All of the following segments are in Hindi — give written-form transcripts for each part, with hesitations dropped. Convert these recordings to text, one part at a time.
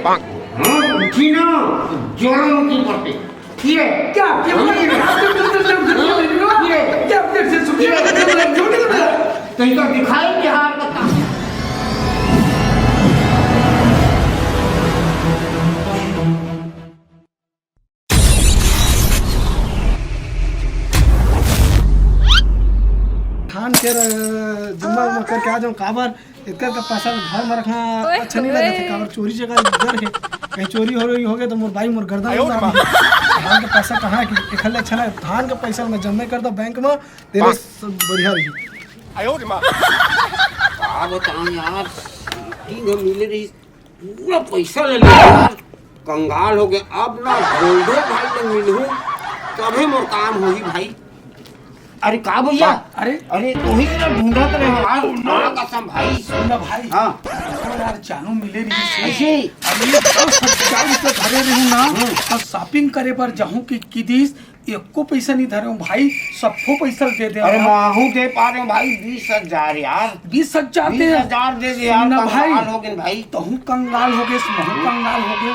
उठी ना जोरों की पड़ते क्या कहीं का दिखाई बिहार का खान के जमा उमा करके आ जाऊँ काबर इतना का पैसा घर में रखना अच्छा नहीं लगता है। काबर चोरी जगह डर है, कहीं चोरी हो रही होगे तो मोर भाई मोर गर्दन धान का पैसा कहाँ है कि खल्ले अच्छा है। धान का पैसा मैं जमा कर दो बैंक में तेरे सब बढ़िया रही। क्या बताऊं यार, मिले रही पूरा पैसा ले लिया यार, कंगाल हो गए। अब ना गोल्डो भाई से मिलूं तभी मोर काम होगी भाई। अरे का भैया, अरे वही ना ढूंढत रहे हो यार, मां कसम भाई। सुनना भाई, हाँ यार जानू मिले रही ऐसे अभी 10,000 रुपये धरे रहूँ ना तो शॉपिंग करे पर जाऊँ कि दिस एको पैसा नहीं धरे हूँ भाई, सबको पैसा दे दे। अरे माहू दे पा रहे भाई 20,000 यार, 20,000 दे 20,000 दे दे यार। कंगाल हो गए भाई, तो हूँ कंगाल हो गए, महू कंगाल हो गए।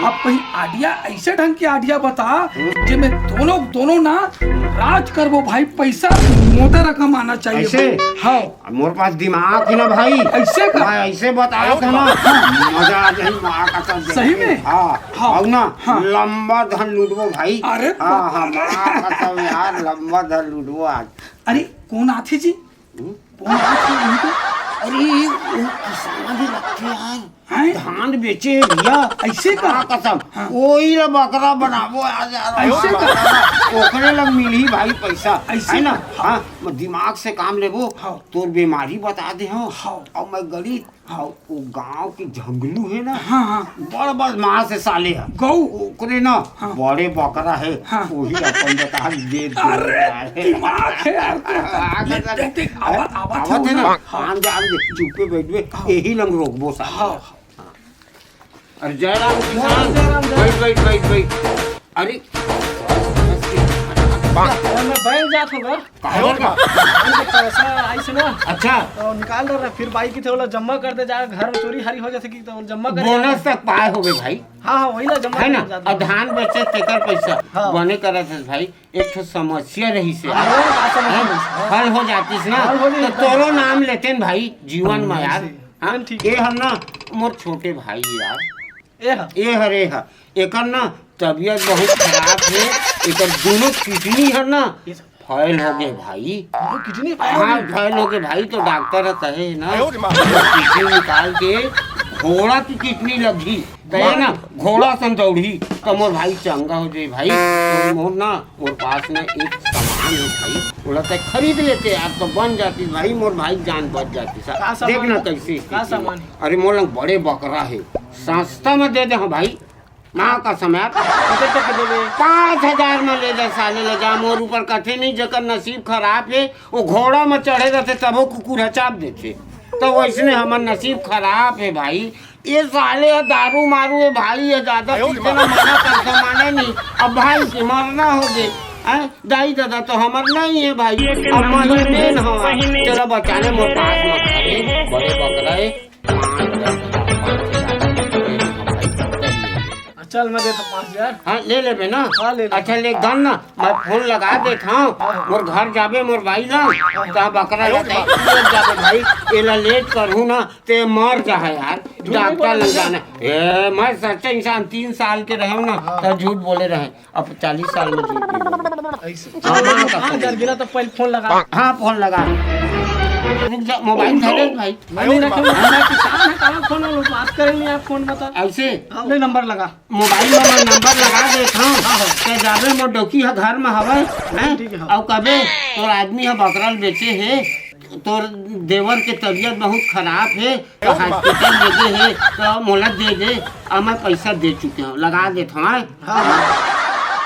अब कहीं आइडिया ऐसे ढंग की आइडिया बता जे में दोनों ना राज करबो भाई, पैसा मोटा रकम आना चाहिए। ऐसे हाँ मोर पास दिमाग है ना भाई, ऐसे का मैं ऐसे बताया था ना मजा आ जाए माँ का सब सही में। हाँ और ना लंबा धन लूटबो भाई। अरे हाँ हाँ माँ का सब यार लंबा धन लूटबो आज। अरे कौन आथे जी, कौन आथे? अरे वो किसान भी लगते यार, धान बेचे भैया ऐसे का कसम। कोई ना बकरा बनाबो आज ऐसे ओकरे लग मिली भाई पैसा ऐसे ना। हाँ दिमाग से काम लेबो, तोर बीमारी बता दे हो। और मैं गली वो गांव के झंगलू है ना, बड़ बड़ माँ से साले है गौ ओकरे ना बड़े बकरा है, वही अपन बता दे। दिमाग है यार, आवत है ना, आम जा चुपे बैठबे यही लंग रोकबो साहब। अरे जयराम किसान, बैठ। अरे मैं बैंक जात होगा पैसा आई से ना, अच्छा तो निकाल दे रहा, फिर बाई की थे जमा कर दे जाए, घर में चोरी हारी हो जाते कि तो जमा कर बोनस तक पाए हो गए भाई। हाँ वही ना जमा है ना। और धान बेचे तेकर पैसा बने करे थे भाई। एक तो समस्या रही से हल हो जाती ना, तो तोरो नाम लेते न भाई जीवन में यार। ये हम ना मोर छोटे भाई यार, ये हरे है एकर ना तबीयत बहुत खराब है, एकर दोनों किडनी है ना फैल हो गए भाई। किडनी हाँ फैल हो गए भाई, तो डॉक्टर कहे ना किडनी निकाल के घोड़ा की किडनी लगी कहे ना, घोड़ा सन दौड़ी तो मोर भाई चंगा हो जाए भाई। तो मोर ना मोर पास ना एक सामान है भाई, बोला था खरीद लेते यार तो बन जाती भाई, मोर भाई जान बच जाती। देखना कैसे सामान। अरे मोर लंग बड़े बकरा है, सस्ता में दे दे हाँ भाई। माँ का समय 5,000 में ले जा साले ले जा। मोर ऊपर कथे नहीं जकर नसीब खराब है, वो घोड़ा में चढ़े रहते तबो कुकुर चाप देते, तो वैसने हमार नसीब खराब है भाई। ये साले दारू मारू है भाई, ये ज्यादा पीते ना मना करते माने नहीं। अब भाई के मरना हो गए दाई दादा तो हमार नहीं है भाई। अब महीने न हो चलो बचाने मोर पास में खड़े बड़े बकरा चल मैं देता 5,000। हाँ ले ले ना। हाँ ले। अच्छा ले गन ना, मैं फोन लगा देता हूँ मोर घर जाबे मोर भाई ना तो बकरा जाबे भाई। एला लेट करूँ ना ते मर जा है यार, डॉक्टर लग जाना। मैं सच्चा इंसान 3 साल के रहे ना तो झूठ बोले रहे, अब 40 साल में झूठ गिरा तो पहले फोन लगा। हाँ फोन लगा, मोबाइल धरे भाई। किसान है कहाँ फोन बात करेंगे आप, फोन बता ऐसे अपने नंबर लगा, मोबाइल में मैं नंबर लगा देता हूँ ते जाबे मोर डोकी है घर में हवे हैं। और कबे तोर आदमी है बकरा बेचे है, तोर देवर के तबीयत बहुत खराब है तो हॉस्पिटल ले गए है तो मोहलत दे दे। अब मैं पैसा दे चुके हूँ, लगा देता हूँ।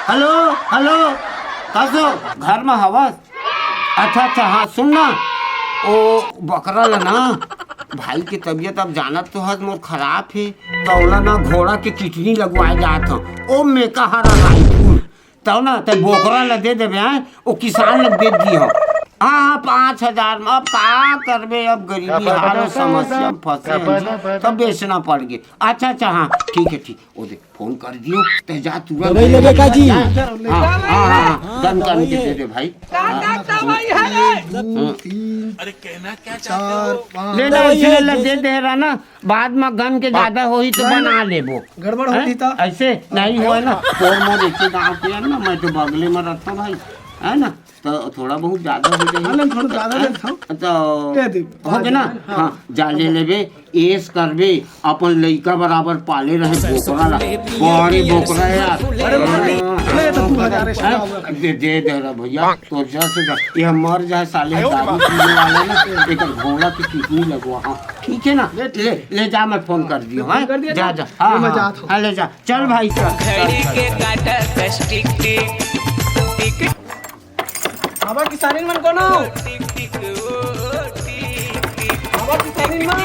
हेलो कसो घर में हवस? अच्छा हाँ सुनना, ओ बकरा ना भाई की तबीयत अब जानत तो हद मोर खराब है, तौला ना घोड़ा के किडनी लगवाए जात हूँ। ओ में कहा रहा भाई फूल तो ना तो बोकरा ला दे देवे, वो किसान लग दे दी हो। हाँ 5,000 में अब का करबे, अब गरीबी हाल समस्या में फंसे हैं जी, तब बेचना पड़ गया। अच्छा हाँ ठीक है ठीक, वो देख फोन कर दियो तो जा तुरंत दवाई लेबे का जी? हाँ दम कर के दे दे भाई। अरे कहना क्या चाहते हो? ले ना इसलिए दे दे रहा ना, बाद में गन के ज्यादा होई तो बना लेबो। गड़बड़ होती था। ऐसे नहीं हुआ ना, फोर मोर एक गाँव के है ना, मैं तो बगले में रहता हूँ भाई, है ना, तो थोड़ा बहुत ज्यादा हो जाए थोड़ा ज्यादा दे खाओ तो हो गया ना। हाँ जा ले लेबे, एस करबे, अपन लइका बराबर पाले रहे, बोकरा ला बड़ी बोकरा है यार। दे दे रहा भैया तो से ये मर जाए साले, दारू पीने वाला ना, एक घोड़ा की किडनी लगवा। हाँ ठीक है ना, ले जा, मैं फोन कर दियो। हाँ जा जा, हाँ ले जा, चल भाई बाबा की सारिन मन कोनो, बाबा की सारिन मन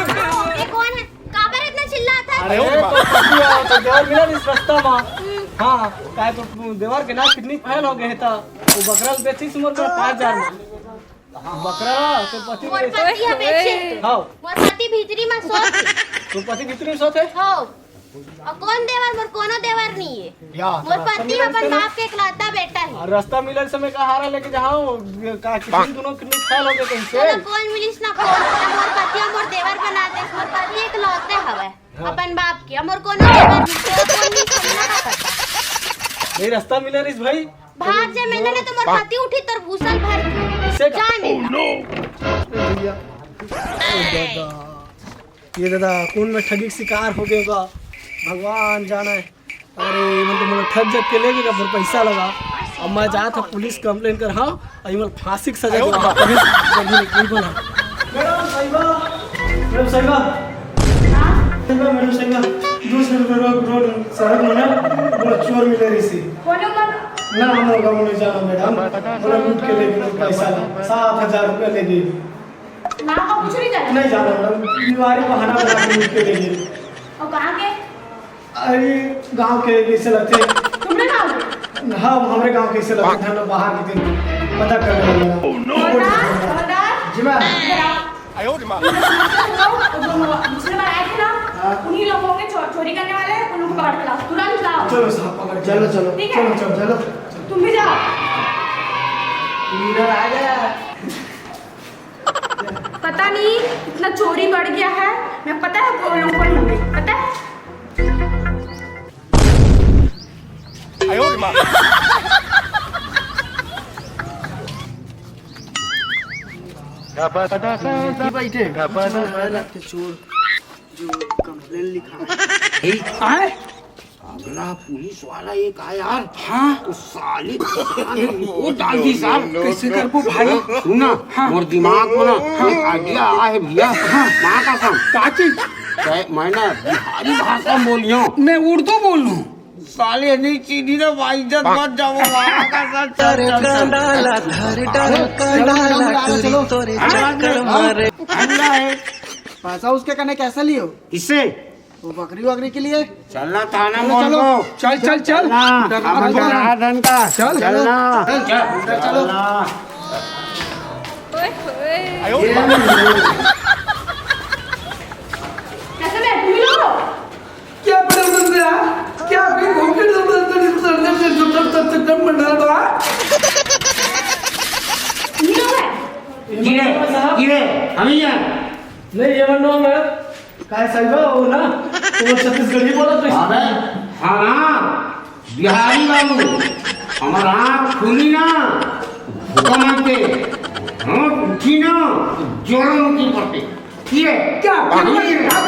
ये कौन है? काबर इतना चिल्लाता है? अरे तो पति आओ तो देवर मिला इस रास्ता में। हाँ काय तो देवर के ना कितनी फाइल हो गए था, वो बकरा बेची सुमर में 5,000 में बकरा तो पति मोर पति है बेचे। हाँ मोर पति भीतरी में सोत। तो पति भीतरी सोते। हाँ और कौन देवर? मोर कोनो देवर नहीं है। मोर पति अपन बाप के इकलौता बेटा है। और रास्ता मिलर समय का हारा लेके जाओ का कितनी दोनों कितनी फाइल हो गए कहीं से। कौन मिलिस ना कौन मोर पति मोर देवर बना दे। मोर पति इकलौते हवे अपन बाप के, मोर कोनो देवर नहीं, कौन नहीं समझना का पता। नहीं रास्ता मिलर इस भाई भाग जा, मैंने ने तो मोर पति उठी तर भूसल भर से जाने। ये दादा कौन में ठगी शिकार हो गए का भगवान जाना है। अरे मन तो मुझे ठग जग के ले गया फिर पैसा लगा। अब मैं जा था पुलिस कंप्लेन कर। हाँ अभी मैं फांसी की सजा दूंगा। मैडम साहिबा दूसरे रोड सड़क में ना वो चोर मिले रही सी ना, हम लोग नहीं जाना मैडम, बोला लूट के ले गए पैसा 7,000 रुपया ले गए। ना का कुछ नहीं जाना। नहीं जाना मैडम, दीवारी बहाना बना के लूट के ले गए। और कहां के? अरे गांव के कैसे लगते? तुमने गांव? हाँ हमारे गांव कैसे लगते थे, हम बाहर के दिन पता कर रहे हैं। जी मैम दूसरे बार आए थे ना, उन्हीं लोगों के चोरी करने वाले उन लोगों को पकड़ के लाओ, तुरंत लाओ। चलो साहब पकड़, चलो चलो ठीक है? चलो चलो चलो तुम भी जाओ। इधर आ गया। पता नहीं इतना चोरी बढ़ गया है, मैं पता है वो लोग कौन होंगे, पता है? चोर जो कंप्लेन लिखा है अगला पुलिस वाला एक आया यार। हाँ तो साले वो डाल दी साहब, कैसे कर को भाई सुना मोर दिमाग में ना एक आइडिया आया है भैया। माँ का काम काची मैं ना बिहारी भाषा बोलियो, मैं उर्दू बोलूं। साले नहीं चीनी ना भाई इज्जत मत जाओ वहाँ का सच है। पैसा उसके कने कैसे लियो? किससे? वो बकरी वकरी के लिए। चलना थाना मोड़ लो। चल चल चल धन का चल चलना चलो। कैसे मैं तुम लोग क्या पढ़े बंदे क्या कोई घोंके दम बना दो। तुम लोग है? गिरे हम ही हैं। नहीं ये बनो मैं काय साहिबा वो ना वो छत्तीसगढ़ी बोला तो। अबे हाँ बिहारी बाबू हमारा आँख खुली ना भूकंप के, हाँ उठी ना ज्वालामुखी पड़ते किए क्या दिखाई बिहार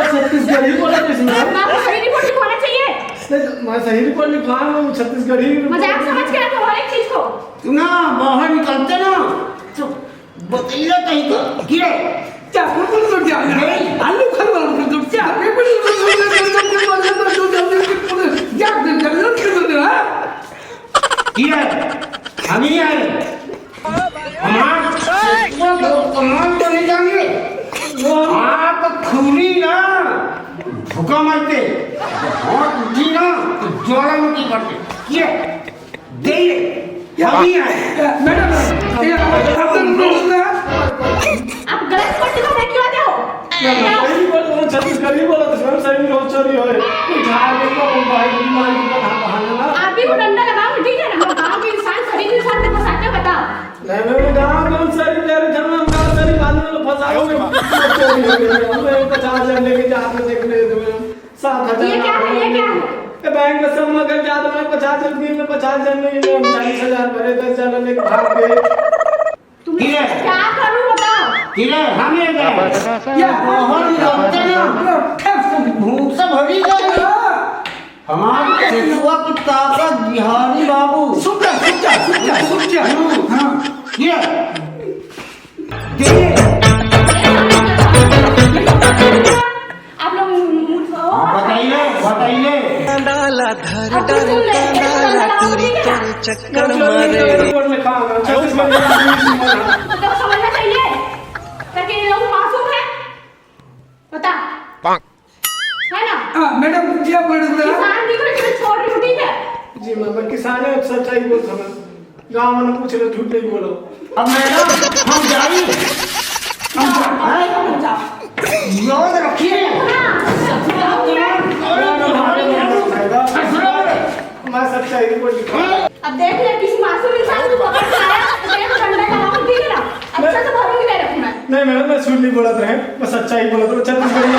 छत्तीसगढ़ी बोला आपको सही रिपोर्ट लिखवाना चाहिए। मैं सही रिपोर्ट लिखवा हूँ छत्तीसगढ़ी। मजाक समझ के रखो हर एक चीज को। तू ना बाहर निकलते ना तो बतैया कहीं का गिरे क्या आलू खा गिरे हम ही आए हमारे कमान तो नहीं जाएंगे। आप खुली ना हुक्म आते बहुत उठी ना तो ज्वालामुखी करते ये दे अभी आए मैडम आप गलत पट्टी को देख क्यों आते हो सही बोल छत्तीसगढ़ी बोला तो स्वयं सही रोज चोरी होए झाड़ को भाई बीमारी का बहाना ना आप भी वो डंडा लगाओ ठीक है ना गांव के इंसान सभी के इंसान को फंसाते बताओ नहीं मैं गांव कौन सही तेरे घर में गांव सही बाद में फंसाओगे चोरी हो गई हमें 50,000 लेके जा के देखने दो 7,000 ये क्या है बैंक में सब मगर ज्यादा में 50,000 दिन में 50,000 में 40,000 भरे 10,000 लेके भाग गए तुम ठीक है। क्या करूं बताओ किरे हम ले गए या बहुत लगते ना भूख से भरी गई हमारी सेवा की ताकत बिहारी बाबू सुन जा हां ये दे आप लोग मूड हो बताइए डाला धर डर डाला तुरी कर चक्कर मारे तो समझना चाहिए ताकि ये लोग मासूम हैं बता है ना मैडम क्या बोल रहे किसान भी कोई छोड़ रही ठीक है जी मैं किसान है सच्चाई बोल रहा हूं गांव में पूछ रहे झूठ नहीं बोलो अब मैडम हम जाई याद रखिए मैं सच्चाई बोल रहा हूं अब देख ले किसी मासूम इंसान को पकड़ के आया तो तेरे को डंडा लगाओ ठीक है ना अच्छा से भरोगे मेरे को मैं नहीं मैडम मैं झूठ नहीं बोला रहे मैं सच्चाई बोला तो छत्तीसगढ़ी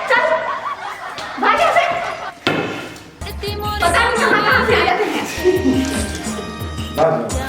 चल भाग यहाँ से पता नहीं कहाँ से आ जाते हैं बस